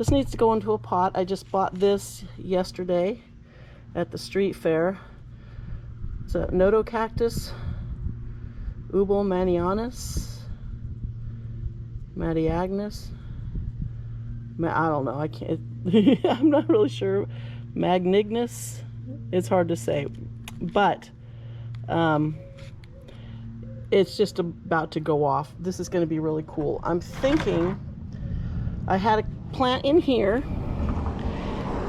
This needs to go into a pot. I just bought this yesterday at the street fair. It's a Nodo cactus, Ubel Madiagnus. I don't know. I can't. I'm not really sure. Magnignus. It's hard to say, but it's just about to go off. This is going to be really cool. I'm thinking I had a plant in here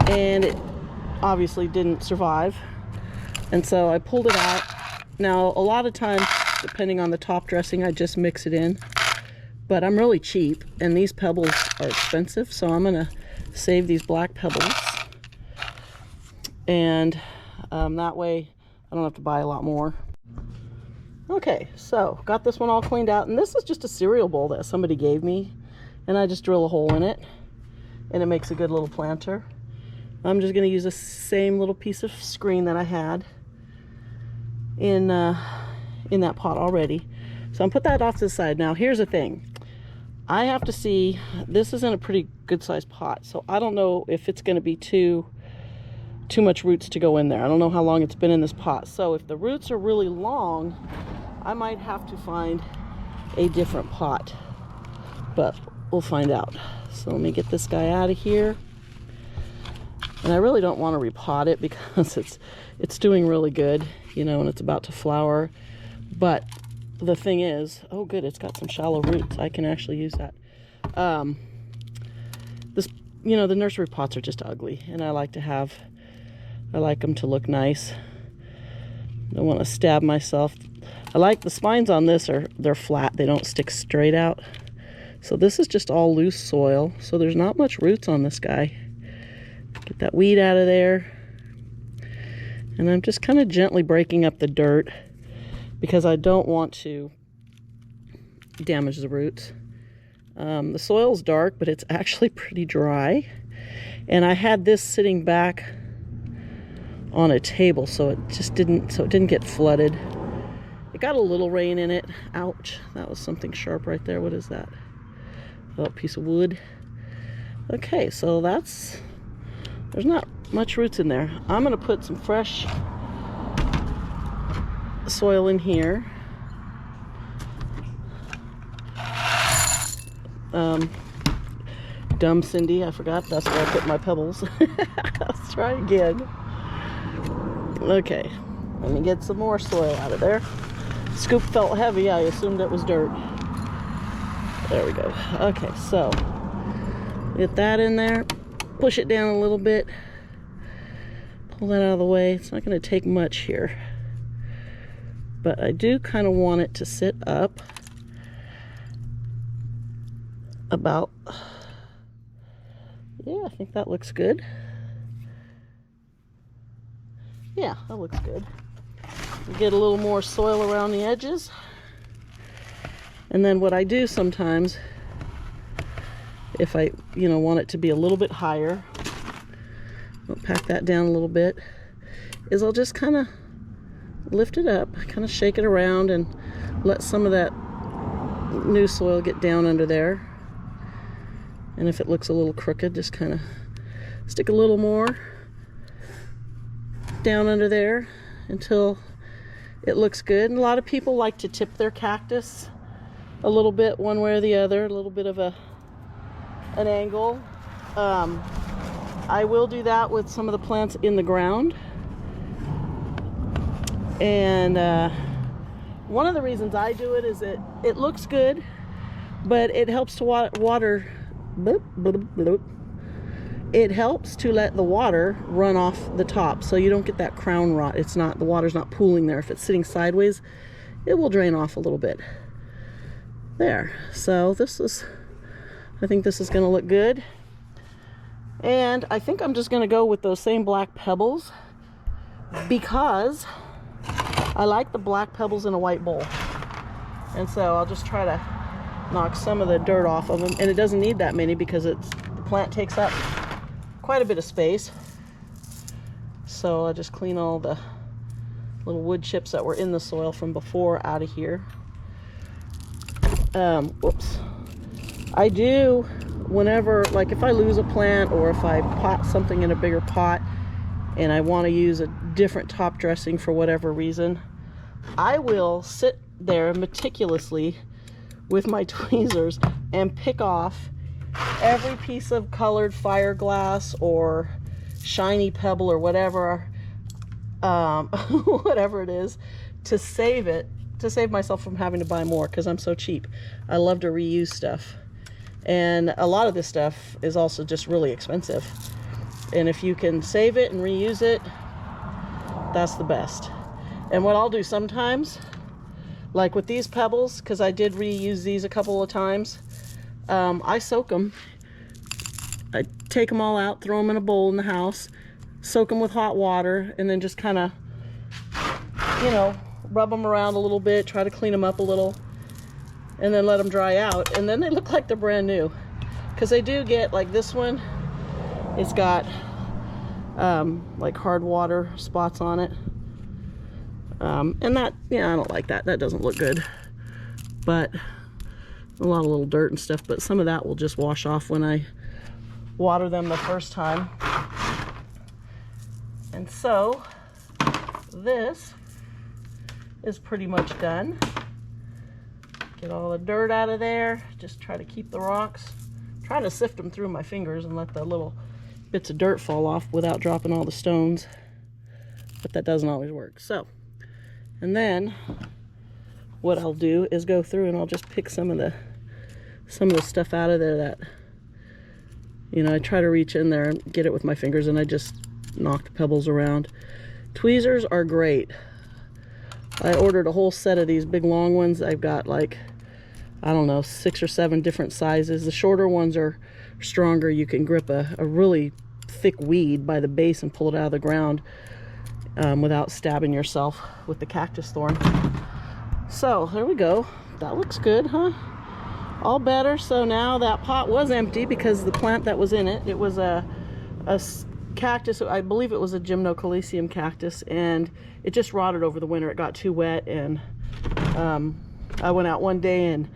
and it obviously didn't survive, and so I pulled it out. Now a lot of times, depending on the top dressing, I just mix it in, but I'm really cheap and these pebbles are expensive, so I'm gonna save these black pebbles, and that way I don't have to buy a lot more. Okay, so got this one all cleaned out, and this is just a cereal bowl that somebody gave me, and I just drill a hole in it and it makes a good little planter. I'm just going to use the same little piece of screen that I had in that pot already. So I'm put that off to the side. Now here's the thing. I have to see, this is in a pretty good sized pot, so I don't know if it's going to be too much roots to go in there. I don't know how long it's been in this pot. So if the roots are really long, I might have to find a different pot, but we'll find out. So let me get this guy out of here. And I really don't want to repot it because it's doing really good, you know, and it's about to flower. But the thing is, oh good, it's got some shallow roots. I can actually use that. This, you know, the nursery pots are just ugly, and I like them to look nice. I don't want to stab myself. I like the spines on this they're flat. They don't stick straight out. So this is just all loose soil. So there's not much roots on this guy. Get that weed out of there. And I'm just kind of gently breaking up the dirt because I don't want to damage the roots. The soil's dark, but it's actually pretty dry. And I had this sitting back on a table, so it didn't get flooded. It got a little rain in it. Ouch, that was something sharp right there. What is that? Oh, a piece of wood. Okay, so there's not much roots in there. I'm gonna put some fresh soil in here. Dumb Cindy, I forgot that's where I put my pebbles. Let's try again. Okay, let me get some more soil out of there. Scoop felt heavy. I assumed it was dirt. There we go. Okay, so get that in there. Push it down a little bit. Pull that out of the way. It's not going to take much here. But I do kind of want it to sit up about... Yeah, I think that looks good. Yeah, that looks good. Get a little more soil around the edges. And then what I do sometimes, if I, want it to be a little bit higher, I'll pack that down a little bit, is I'll just kind of lift it up, kind of shake it around and let some of that new soil get down under there. And if it looks a little crooked, just kind of stick a little more down under there until it looks good. And a lot of people like to tip their cactus a little bit one way or the other, a little bit of an angle. I will do that with some of the plants in the ground. And one of the reasons I do it is it looks good, but it helps to water. It helps to let the water run off the top so you don't get that crown rot. The water's not pooling there. If it's sitting sideways, it will drain off a little bit. There. So I think this is going to look good. And I think I'm just going to go with those same black pebbles because I like the black pebbles in a white bowl. And so I'll just try to knock some of the dirt off of them. And it doesn't need that many because the plant takes up quite a bit of space. So I'll just clean all the little wood chips that were in the soil from before out of here. Whoops. I do whenever, like if I lose a plant or if I pot something in a bigger pot and I want to use a different top dressing for whatever reason, I will sit there meticulously with my tweezers and pick off every piece of colored fiberglass or shiny pebble or whatever, whatever it is, to save myself from having to buy more, because I'm so cheap. I love to reuse stuff, and a lot of this stuff is also just really expensive, and if you can save it and reuse it, that's the best. And what I'll do sometimes, like with these pebbles, because I did reuse these a couple of times, I soak them. I take them all out, throw them in a bowl in the house, soak them with hot water, and then just kind of, you know, rub them around a little bit, try to clean them up a little, and then let them dry out, and then they look like they're brand new. Because they do get, like this one, it's got like hard water spots on it, and that, yeah, I don't like that. That doesn't look good. But a lot of little dirt and stuff, but some of that will just wash off when I water them the first time. And so this is pretty much done. Get all the dirt out of there. Just try to keep the rocks. I'm trying to sift them through my fingers and let the little bits of dirt fall off without dropping all the stones, but that doesn't always work. So, and then what I'll do is go through and I'll just pick some of the stuff out of there that, you know, I try to reach in there and get it with my fingers, and I just knock the pebbles around. Tweezers are great. I ordered a whole set of these big long ones. I've got like, I don't know, 6 or 7 different sizes. The shorter ones are stronger. You can grip a really thick weed by the base and pull it out of the ground without stabbing yourself with the cactus thorn. So there we go. That looks good, huh? All better. So now that pot was empty because the plant that was in it, it was a cactus. I believe it was a gymnocalycium cactus, and it just rotted over the winter. It got too wet, and I went out one day and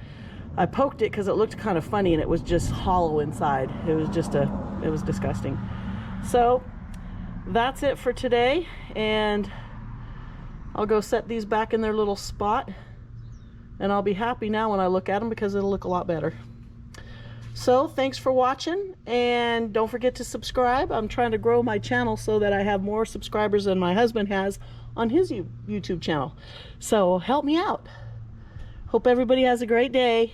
I poked it because it looked kind of funny, and it was just hollow inside. It was just it was disgusting. So that's it for today, and I'll go set these back in their little spot, and I'll be happy now when I look at them because it'll look a lot better. So thanks for watching, and don't forget to subscribe. I'm trying to grow my channel so that I have more subscribers than my husband has on his YouTube channel. So help me out. Hope everybody has a great day.